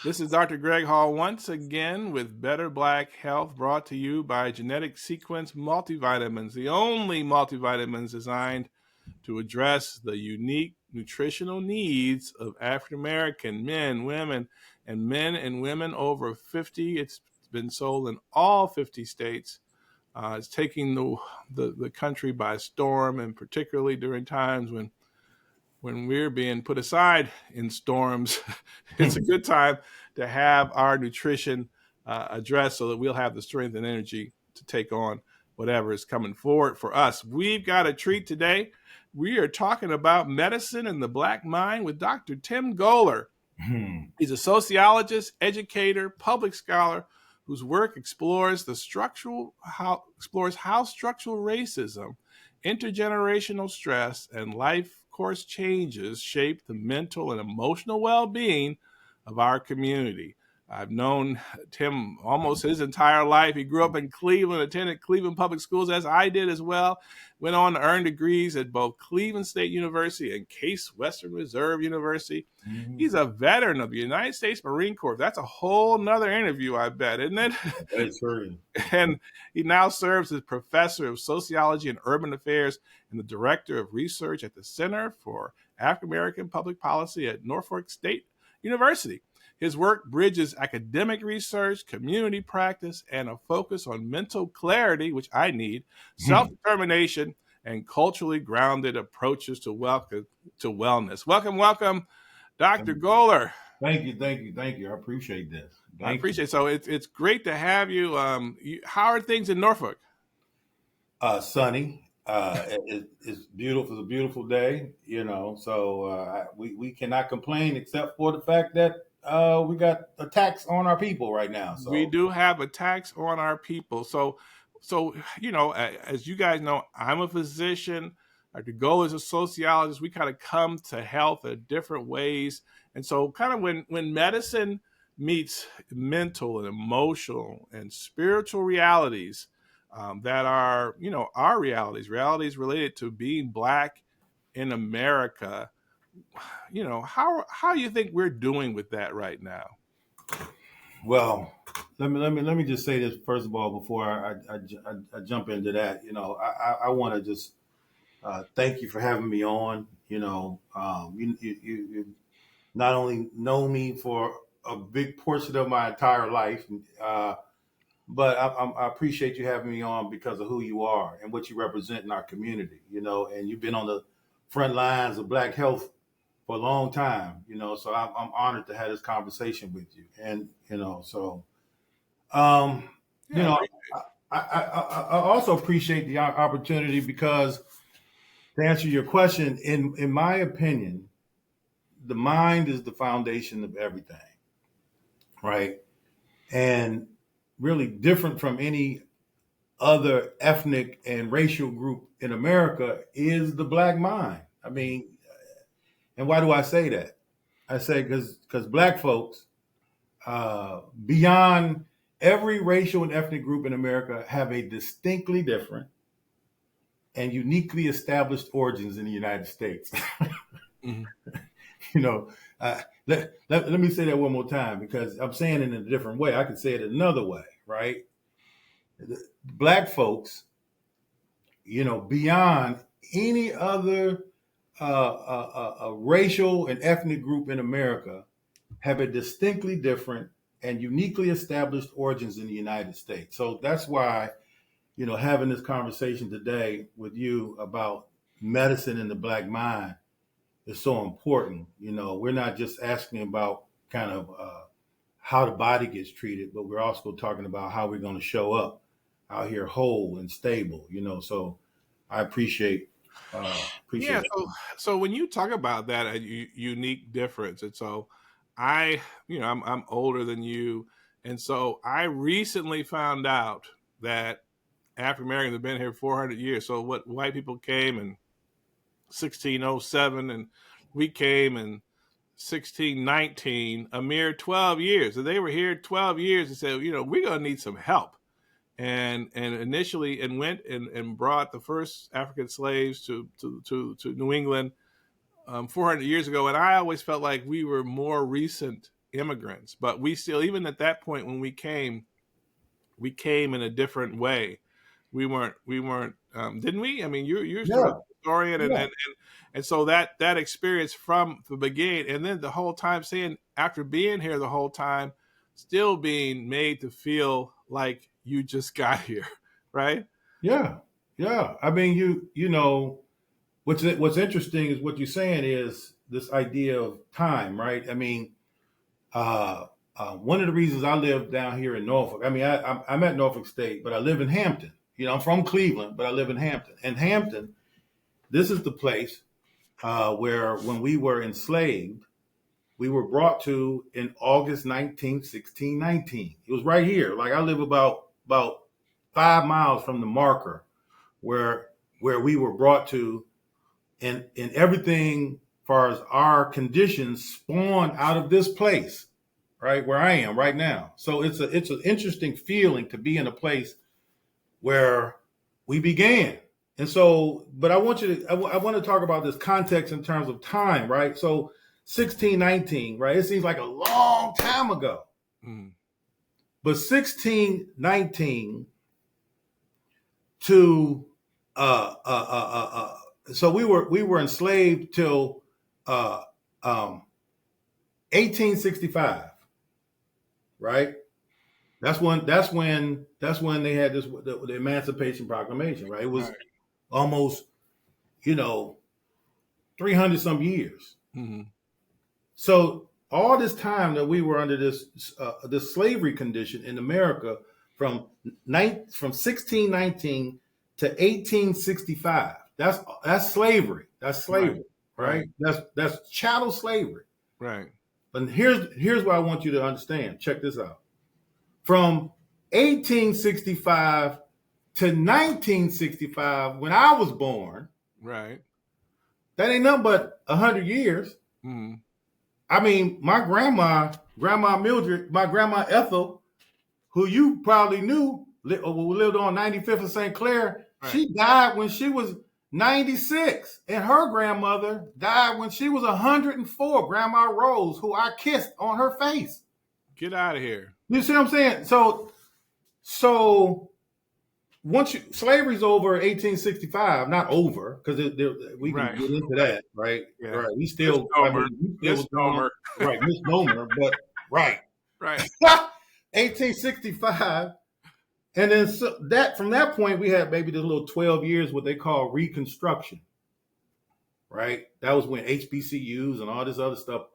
This is Dr. Greg Hall once again with Better Black Health, brought to you by Genetic Sequence Multivitamins, the only multivitamins designed to address the unique nutritional needs of African American men, women, and men and women over 50. It's been sold in all 50 states. It's taking the country by storm, and particularly during times when we're being put aside in storms, it's a good time to have our nutrition addressed so that we'll have the strength and energy to take on whatever is coming forward for us. We've got a treat today. We are talking about medicine and the Black mind with Dr. Tim Goler. He's a sociologist, educator, public scholar whose work explores how structural racism, intergenerational stress, and life course changes shape the mental and emotional well-being of our community. I've known Tim almost his entire life. He grew up in Cleveland, attended Cleveland Public Schools, as I did as well. Went on to earn degrees at both Cleveland State University and Case Western Reserve University. Mm-hmm. He's a veteran of the United States Marine Corps. That's a whole nother interview, I bet, isn't it? That's true. And he now serves as professor of sociology and urban affairs and the director of research at the Center for African American Public Policy at Norfolk State University. His work bridges academic research, community practice, and a focus on mental clarity, which I need, self-determination, and culturally grounded approaches to wellness. Welcome, Dr. Goler. Thank you. I appreciate this. I appreciate it. So it's great to have you. How are things in Norfolk? Sunny. It's beautiful. It's a beautiful day, so we cannot complain except for the fact that we got a tax on our people right now. So we do have a tax on our people. So as you guys know, I'm a physician. Dr. Goler is a sociologist. We kind of come to health in different ways. And so kind of when medicine meets mental and emotional and spiritual realities that are, our realities related to being Black in America, how do you think we're doing with that right now? Well, let me just say this first of all before I jump into that. I want to just thank you for having me on. You not only know me for a big portion of my entire life, but I appreciate you having me on because of who you are and what you represent in our community. And you've been on the front lines of Black health for a long time, so I'm honored to have this conversation with you. And, I also appreciate the opportunity because to answer your question, in my opinion, the mind is the foundation of everything, right? And really different from any other ethnic and racial group in America is the Black mind. I mean, and why do I say that? I say because Black folks, beyond every racial and ethnic group in America, have a distinctly different and uniquely established origins in the United States. Mm-hmm. Let me say that one more time because I'm saying it in a different way. I could say it another way, right? Black folks, beyond any other a racial and ethnic group in America, have a distinctly different and uniquely established origins in the United States. So that's why, having this conversation today with you about medicine and the Black mind is so important. We're not just asking about kind of how the body gets treated, but we're also talking about how we're going to show up out here whole and stable, so I appreciate So when you talk about that a unique difference, and so I'm older than you, and so I recently found out that African Americans have been here 400 years. So what white people came in 1607, and we came in 1619, a mere 12 years. So they were here 12 years and said, we're going to need some help. And initially went and brought the first African slaves to New England 400 years ago. And I always felt like we were more recent immigrants, but we still, even at that point when we came in a different way. We weren't, didn't we? I mean, you're sort of Yeah, historian, and yeah, and so that experience from the beginning, and then the whole time saying, after being here the whole time, still being made to feel like you just got here, right? yeah, yeah. I mean, you know, what's interesting is what you're saying is this idea of time, right? I mean, uh, one of the reasons I live down here in Norfolk. I mean, I'm at Norfolk State, but I live in Hampton. You know, I'm from Cleveland, but I live in Hampton. And Hampton, this is the place where, when we were enslaved, we were brought to in August 19th, 1619. It was right here. Like, I live about 5 miles from the marker where we were brought to, and everything as far as our conditions spawned out of this place, right where I am right now. So it's an interesting feeling to be in a place where we began. And so, but I want you to, I want to talk about this context in terms of time, right? So 1619, right? It seems like a long time ago, Mm. but 1619 to so we were enslaved till uh, um, 1865, right? That's when they had the Emancipation Proclamation, right? It was Right. almost, you know, 300 some years. Mm-hmm. So all this time that we were under this slavery condition in America, from 1619 to 1865, that's slavery. That's Right. slavery, Right. right? That's chattel slavery. Right. And here's what I want you to understand. Check this out. From 1865 to 1965, when I was born, Right. that ain't nothing but 100 years. Mm-hmm. I mean, my grandma Mildred, my grandma Ethel, who you probably knew, who lived on 95th and St. Clair, Right. she died when she was 96. And her grandmother died when she was 104, Grandma Rose, who I kissed on her face. Get out of here. You see what I'm saying? So once slavery's over 1865, not over, because we can Right. get into that, right? Yeah. Right. We still, I Misnomer. mean, we still was going on, Misnomer. right? Misnomer, but right. Right. 1865, and then from that point we had maybe the little 12 years what they call Reconstruction, right? That was when HBCUs and all this other stuff,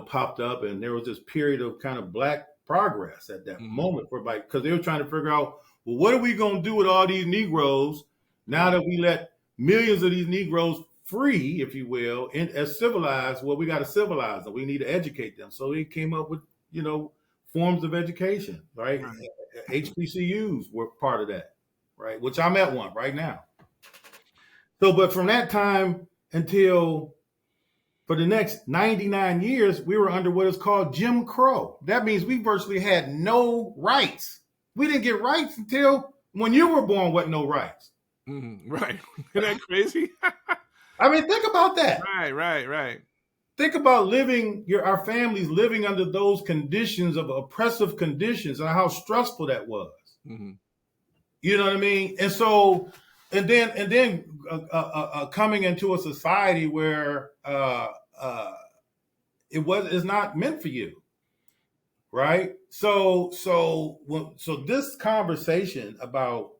popped up, and there was this period of kind of Black progress at that moment for, like, because they were trying to figure out, well, what are we going to do with all these Negroes now that we let millions of these Negroes free, if you will, as civilized? Well, we got to civilize them. We need to educate them. So they came up with, forms of education, right? HBCUs were part of that, right? Which I'm at one right now. So, but from that time until for the next 99 years, we were under what is called Jim Crow. That means we virtually had no rights. We didn't get rights until when you were born, wasn't no rights. Mm-hmm. Right. Isn't that crazy? I mean, think about that. Right. Think about our families living under those conditions of oppressive conditions and how stressful that was. Mm-hmm. You know what I mean? And so, and then coming into a society where it's not meant for you, right? So this conversation about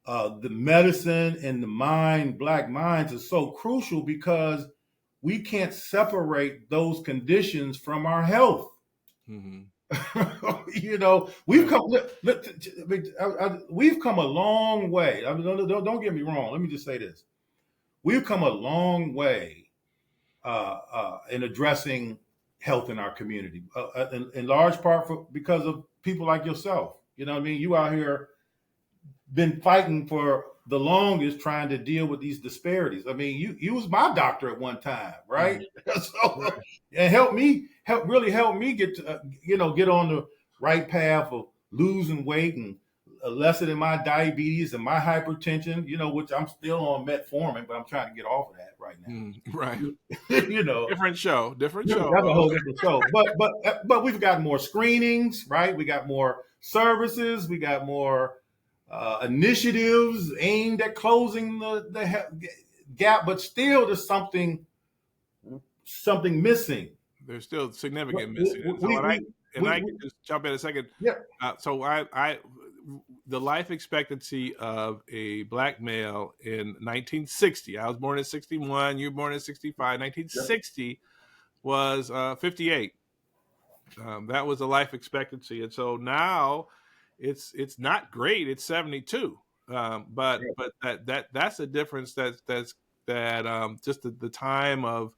the medicine and the mind, Black minds, is so crucial because we can't separate those conditions from our health. Mm-hmm. We've come a long way. I mean, don't get me wrong. Let me just say this: we've come a long way in addressing health in our community, in large part because of people like yourself. You know what I mean? You out here been fighting for the longest, trying to deal with these disparities. I mean, you was my doctor at one time, right? Mm-hmm. So, and help me get to, get on the right path of losing weight and lesser than my diabetes and my hypertension, which I'm still on metformin, but I'm trying to get off of that right Right. now. Different show. Different show. That's a whole different show. But we've got more screenings, right? We got more services. We got more initiatives aimed at closing the gap. But still, there's something missing. There's still significant missing. I can just jump in a second. Yeah. So the life expectancy of a black male in 1960. I was born in 61. You were born in 65. 1960 was 58. That was the life expectancy, and so now it's not great. It's 72. But that's a difference. That's just the time of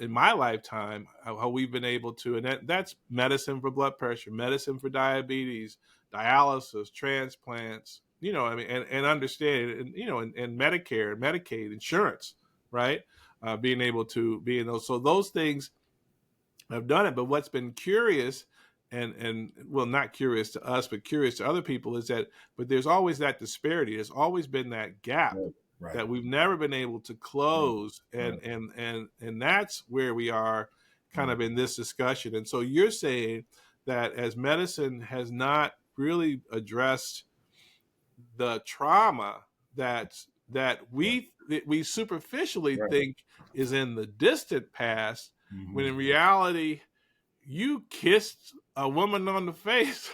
in my lifetime, how we've been able to, and that's medicine for blood pressure, medicine for diabetes, dialysis, transplants, and understand, and Medicare, Medicaid, insurance, right? Being able to be in those, so those things have done it. But what's been curious, and well, not curious to us, but curious to other people, is that, but there's always that disparity. There's always been that gap. Right. That we've never been able to close, and that's where we are kind of in this discussion. And so you're saying that as medicine has not really addressed the trauma that we superficially think is in the distant past, when in reality you kissed a woman on the face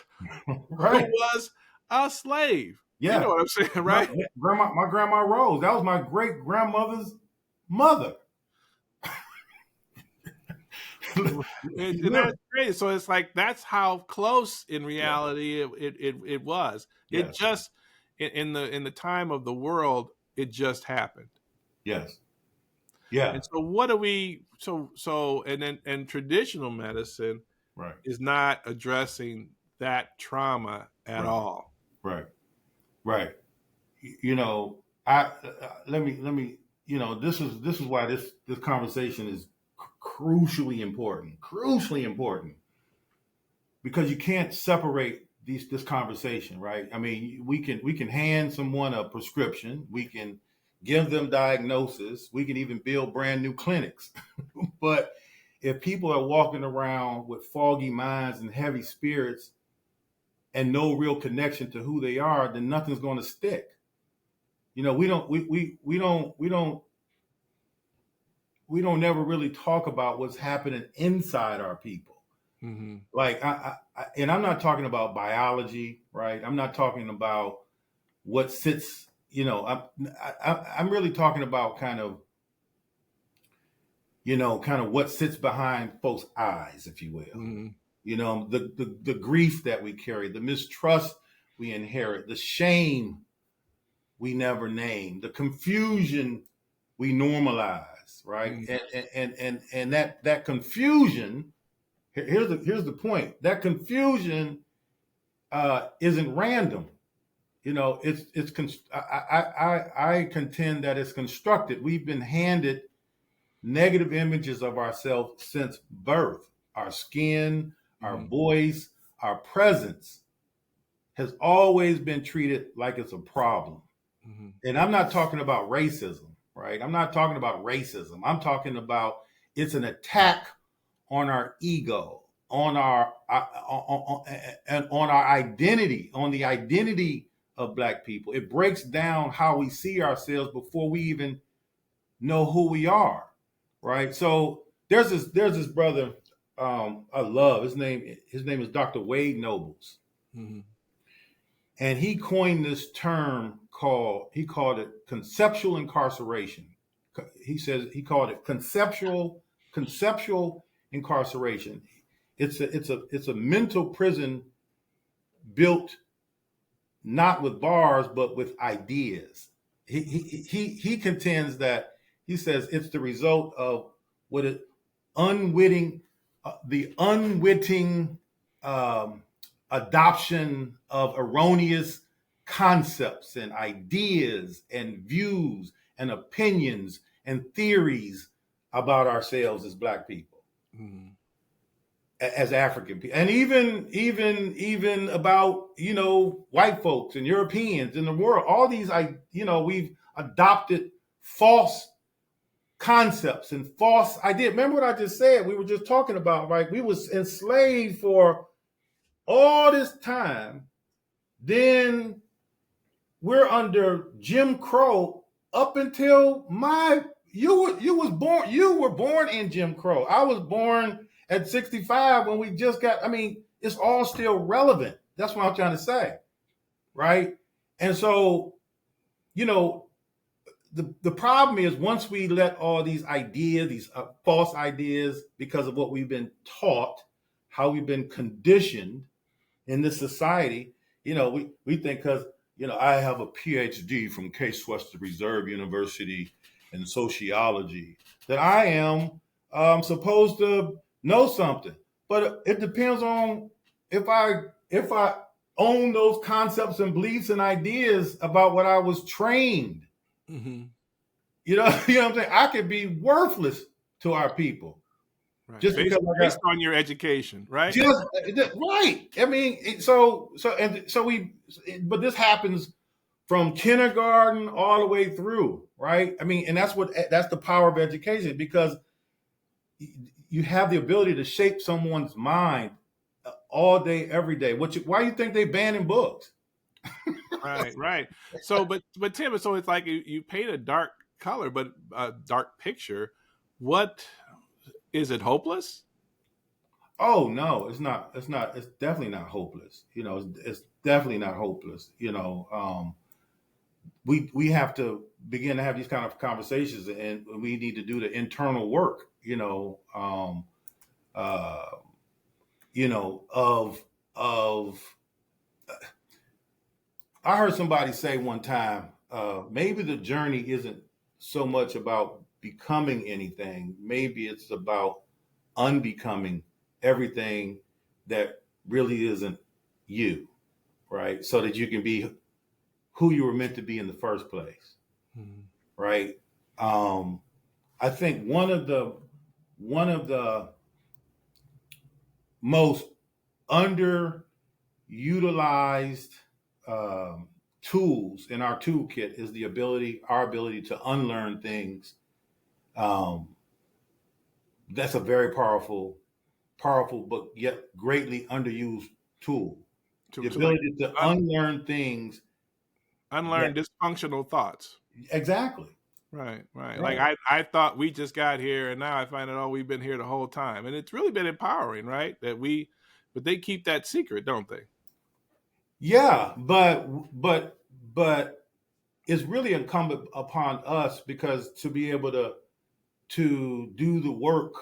who was a slave. Yeah. You know what I'm saying, right? My grandma Rose, that was my great grandmother's mother. And that's great. So it's like, that's how close in reality it was. Yes. It just in the time of the world, it just happened. Yes. Yeah. And so what do we and traditional medicine is not addressing that trauma at all. Right. Right. Let me, this is why this conversation is crucially important, because you can't separate this conversation, right? I mean, we can hand someone a prescription, we can give them diagnosis, we can even build brand new clinics. But if people are walking around with foggy minds and heavy spirits and no real connection to who they are, then nothing's going to stick. We don't never really talk about what's happening inside our people. Mm-hmm. Like, and I'm not talking about biology, right? I'm not talking about what sits, I'm really talking about kind of what sits behind folks' eyes, if you will. Mm-hmm. The grief that we carry, the mistrust we inherit, the shame we never name, the confusion we normalize, right? Mm-hmm. And that confusion, here's the point. That confusion isn't random. I contend that it's constructed. We've been handed negative images of ourselves since birth. Our skin, our voice, our presence has always been treated like it's a problem. Mm-hmm. And I'm not talking about racism, right? I'm not talking about racism. I'm talking about it's an attack on our ego, on our identity, on the identity of Black people. It breaks down how we see ourselves before we even know who we are, right? So there's this brother I love. His name is Dr. Wade Nobles. Mm-hmm. And he coined this term he called it conceptual incarceration. He called it conceptual incarceration. It's a mental prison built not with bars, but with ideas. He contends that, he says, it's the result of the unwitting adoption of erroneous concepts and ideas and views and opinions and theories about ourselves as Black people. Mm-hmm. as African people, and even about white folks and Europeans in the world. All these, we've adopted false concepts and false ideas. Remember what I just said? We were just talking about, right? We was enslaved for all this time. Then we're under Jim Crow up until you were born in Jim Crow. I was born at 65 when we just got. I mean, it's all still relevant. That's what I'm trying to say, right? And so, you know, the problem is once we let all these ideas, these false ideas, because of what we've been taught, how we've been conditioned in this society, we think because, I have a PhD from Case Western Reserve University in sociology that I am supposed to know something. But it depends on if I own those concepts and beliefs and ideas about what I was trained. Mm-hmm. You know what I'm saying? I could be worthless to our people. Right. Just because based on your education, right? Just right. I mean, but this happens from kindergarten all the way through, right? I mean, and that's the power of education, because you have the ability to shape someone's mind all day, every day. Why do you think they banning books? Right. So, but Tim, so it's like you paint a dark color, but a dark picture. What is it? Hopeless? Oh no, it's not. It's not. It's definitely not hopeless. It's definitely not hopeless. We have to begin to have these kind of conversations, and we need to do the internal work. Uh, of I heard somebody say one time, maybe the journey isn't so much about becoming anything. Maybe it's about unbecoming everything that really isn't you, right? So that you can be who you were meant to be in the first place, Mm-hmm. right? I think one of the most underutilized tools in our toolkit is our ability to unlearn things. That's a very powerful, but yet greatly underused tool. The To like ability to unlearn things. unlearn dysfunctional thoughts. Exactly. Right. Like Right. I thought we just got here, and now I find out we've been here the whole time, and it's really been empowering, right? But they keep that secret, don't they? Yeah, but it's really incumbent upon us, because to be able to do the work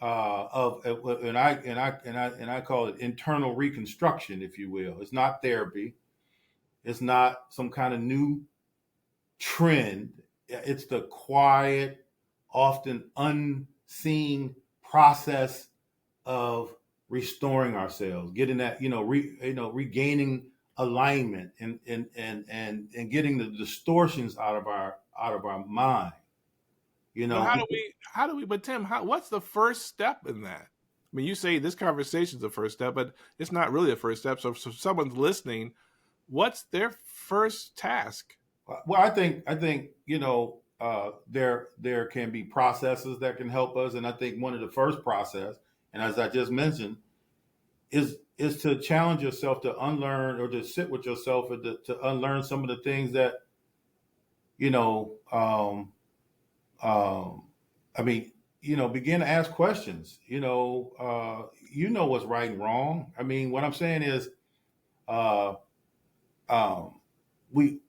of and I call it internal reconstruction, if you will. It's not therapy. It's not some kind of new trend. It's the quiet, often unseen process of restoring ourselves, getting that, regaining alignment, and getting the distortions out of our mind. But how do we but Tim, what's the first step in that? I mean, you say this conversation is the first step, but it's not really a first step. So if someone's listening, what's their first task? Well, I think there can be processes that can help us, and I think one of the first process, and as I just mentioned, is to challenge yourself to unlearn, or to sit with yourself, and to unlearn some of the things that you know. I mean, begin to ask questions. What's right and wrong. I mean, what I'm saying is, uh, um, we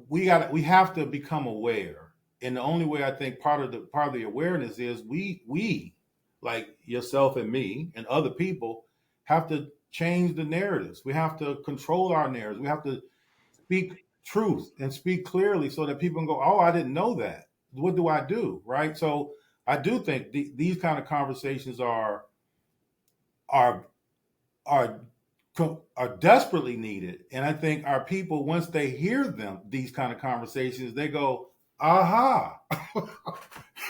we have to become aware, and the only way, I think, part of the awareness is we like yourself and me and other people have to change the narratives. We have to control our narratives. We have to speak truth and speak clearly, so that people can go, oh, I didn't know that. What do I do? Right. So I do think these kind of conversations are are are desperately needed. And I think our people, once they hear these kind of conversations, they go, aha.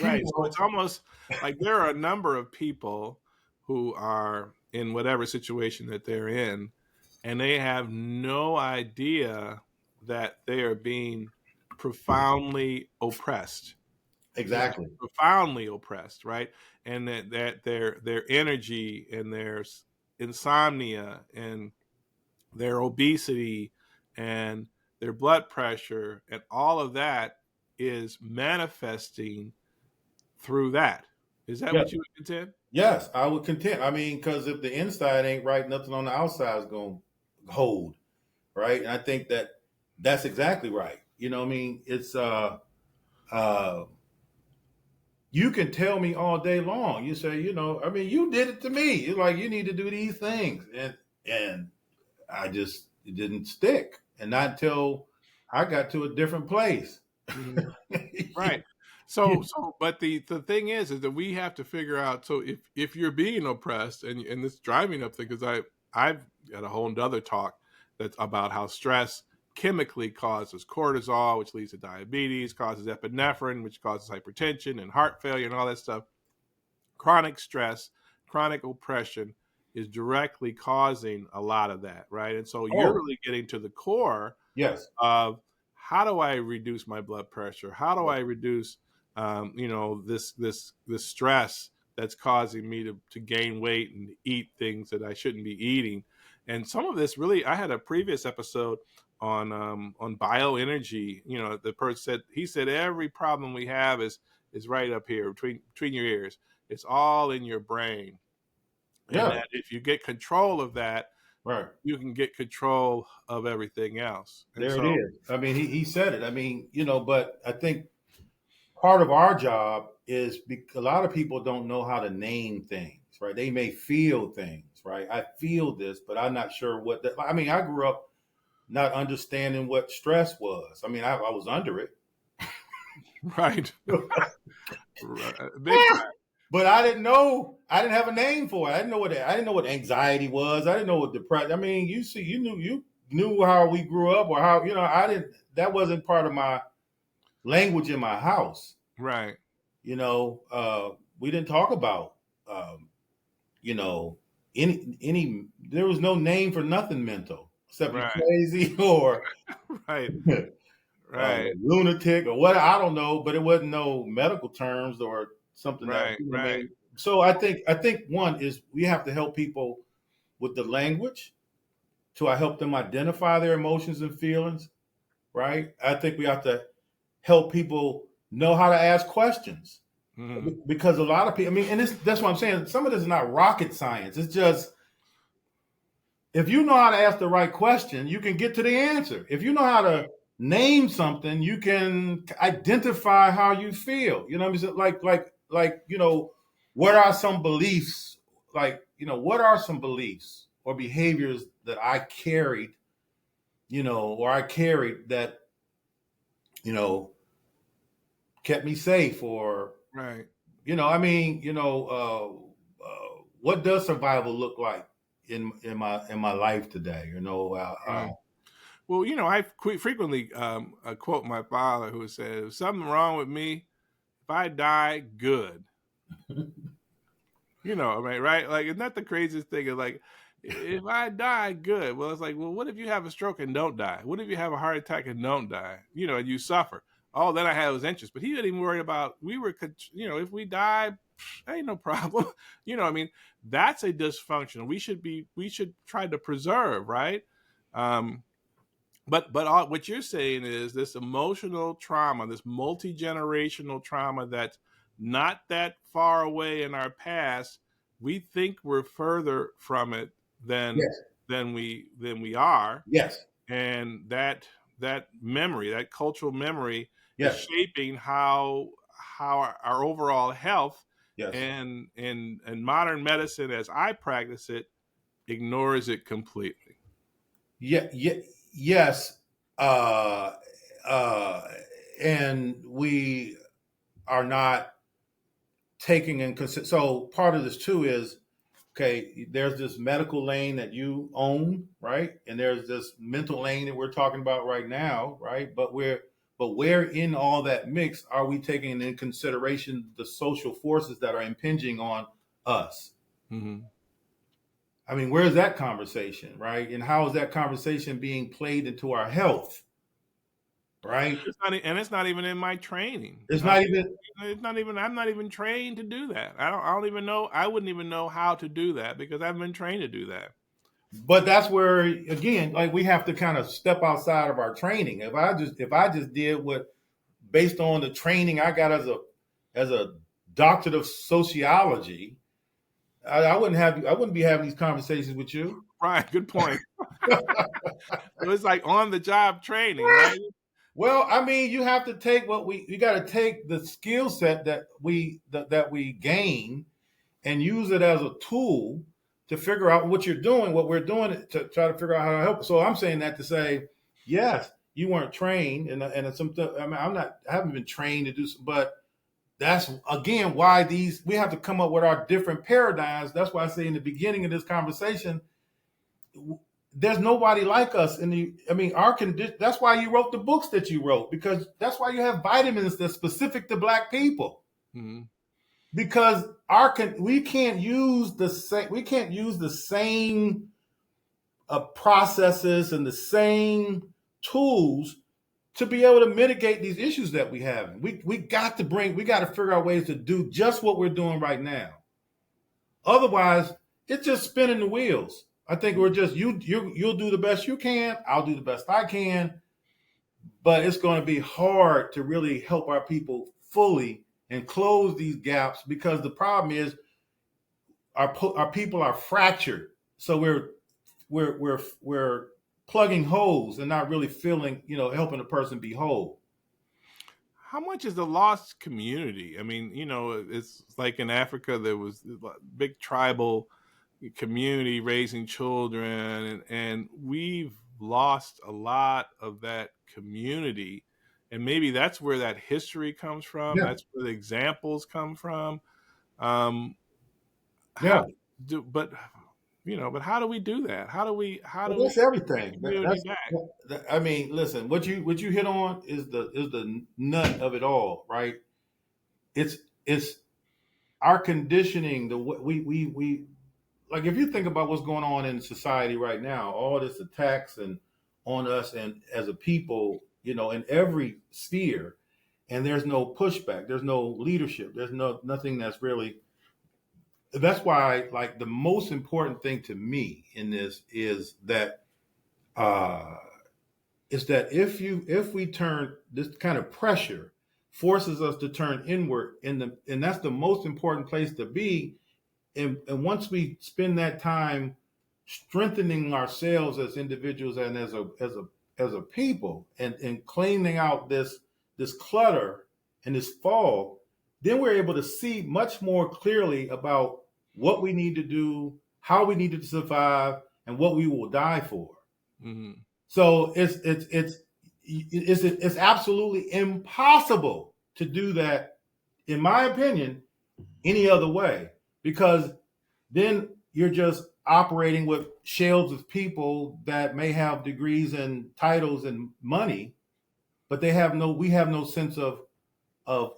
Right. So it's almost like there are a number of people who are in whatever situation that they're in, and they have no idea that they are being profoundly oppressed, Exactly. profoundly oppressed, right? And that their energy and their insomnia and their obesity and their blood pressure and all of that is manifesting through that. Is that Yeah. what you would contend? Yes, I would contend. I mean, because if the inside ain't right, nothing on the outside is going to hold, right? And I think that that's exactly right. You know, what I mean, it's uh, you can tell me all day long. You say, you know, I mean, you did it to me. It's like you need to do these things, and I just it didn't stick, and not until I got to a different place. Mhm. Yeah. Right. So, but the thing is that we have to figure out. So, if you're being oppressed, and this driving up thing, because I've got a whole other talk that's about how stress chemically causes cortisol, which leads to diabetes, causes epinephrine, which causes hypertension and heart failure and all that stuff. Chronic stress, chronic oppression is directly causing a lot of that, right? And so you're Oh, really getting to the core yes. of how do I reduce my blood pressure? How do I reduce, this stress that's causing me to gain weight and eat things that I shouldn't be eating? And some of this really, I had a previous episode on bioenergy. You know, the person said he said every problem we have is right up here between your ears. It's all in your brain, and Yeah. that if you get control of that, Right. you can get control of everything else. And There it so, is. I mean, he said it. I mean, you know, but I think part of our job is a lot of people don't know how to name things, right? They may feel things, right? I feel this, but I'm not sure what that. I mean, I grew up not understanding what stress was. I mean, I was under it, right, big time, but I didn't know. I didn't have a name for it. I didn't know what anxiety was. I didn't know what depression. I mean, you see, you knew how we grew up or how I didn't. That wasn't part of my language in my house. right, We didn't talk about, um, you know, any. There was no name for nothing mental except you right, crazy or right, right, lunatic or what. I don't know, but it wasn't no medical terms or something else. right, You know what I right, mean? So I think one is we have to help people with the language to help them identify their emotions and feelings. Right? I think we have to help people know how to ask questions hmm, because a lot of people. I mean, and that's what I'm saying. Some of this is not rocket science. It's just if you know how to ask the right question, you can get to the answer. If you know how to name something, you can identify how you feel. You know what I mean? Like, what are some beliefs? What are some beliefs or behaviors that I carried, or I carried that, you know, kept me safe or, right, I mean, what does survival look like in my life today? right. Well, I frequently quote my father, who said, "If something wrong with me, if I die, good." I mean, right? Like, isn't that the craziest thing? Is like, if I die, good. Well, it's like, well, what if you have a stroke and don't die? What if you have a heart attack and don't die? And you suffer. Oh, then I had those interest, but he didn't even worry about. If we die, ain't no problem. I mean, that's a dysfunction. We should try to preserve, right? Um, but what you're saying is this emotional trauma, this multi-generational trauma that's not that far away in our past. We think we're further from it than Yes. than we are, Yes. and that memory, that cultural memory, is Yes. shaping how our overall health, Yes. and modern medicine, as I practice it, ignores it completely. Yeah. Yeah. Yes. Uh, uh, and we are not taking in consideration. So part of this too is okay. There's this medical lane that you own, right? And there's this mental lane that we're talking about right now, right? But where in all that mix are we taking in consideration the social forces that are impinging on us? Mm-hmm. I mean, where's that conversation, right? And how is that conversation being played into our health, right? And it's not even in my training. It's not even. It's not even. I'm not even trained to do that. I don't even know. I wouldn't even know how to do that because I haven't been trained to do that. But that's where, again, like we have to kind of step outside of our training. If I just did what based on the training I got as a doctorate of sociology, I wouldn't be having these conversations with you. Right. Good point. So it's like on the job training, right? Well, I mean, you have to take you got to take the skill set that we gain and use it as a tool to figure out what you're doing, what we're doing to try to figure out how to help. So I'm saying that to say, yes, you weren't trained, and I mean, I haven't been trained to do, but that's again why we have to come up with our different paradigms. That's why I say in the beginning of this conversation, there's nobody like us I mean, our condition. That's why you wrote the books that you wrote, because that's why you have vitamins that's specific to Black people. Mm-hmm. Because we can't use the same processes and the same tools to be able to mitigate these issues that we have. We got to figure out ways to do just what we're doing right now. Otherwise, it's just spinning the wheels. I think we're just you'll do the best you can. I'll do the best I can, but it's going to be hard to really help our people fully and close these gaps, because the problem is our people are fractured. So we're plugging holes and not really helping a person be whole. How much is the lost community? I mean, it's like in Africa, there was a big tribal community raising children, and we've lost a lot of that community. And maybe that's where that history comes from. Yeah, That's where the examples come from. Um, yeah. how do, but how do we do that? How But do we that's get everything. community back? I mean, listen, what you hit on is the nut of it all, right? It's our conditioning. The we like, if you think about what's going on in society right now, all this attacks and on us and as a people, in every sphere, and there's no pushback, there's no leadership, there's nothing that's really. That's why, like, the most important thing to me in this uh, is that if we turn this kind of pressure forces us to turn inward, and that's the most important place to be. And once we spend that time strengthening ourselves as individuals and as a people, and cleaning out this clutter and this fog, then we're able to see much more clearly about what we need to do, how we need to survive, and what we will die for. Mm-hmm. So it's absolutely impossible to do that, in my opinion, any other way, because then you're just operating with shells of people that may have degrees and titles and money, but we have no sense of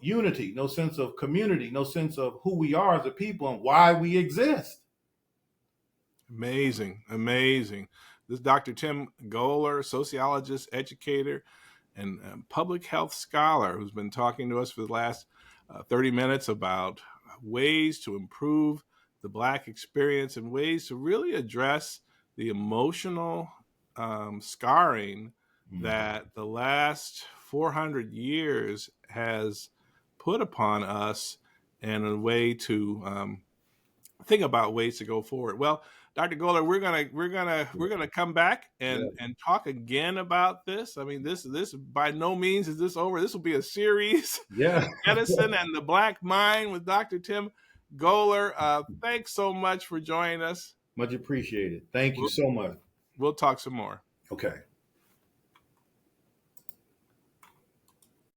unity, no sense of community, no sense of who we are as a people and why we exist. Amazing, amazing. This is Dr. Tim Goler, sociologist, educator, and public health scholar, who's been talking to us for the last 30 minutes about ways to improve the Black experience and ways to really address the emotional scarring that the last 400 years has put upon us, and a way to think about ways to go forward. Well, Dr. Goler, we're gonna come back Yeah. and talk again about this. I mean, this by no means is this over. This will be a series. Yeah. Medicine and the Black Mind with Dr. Tim Goler. Thanks so much for joining us. Much appreciated. Thank you We'll, so much. we'll talk some more. Okay.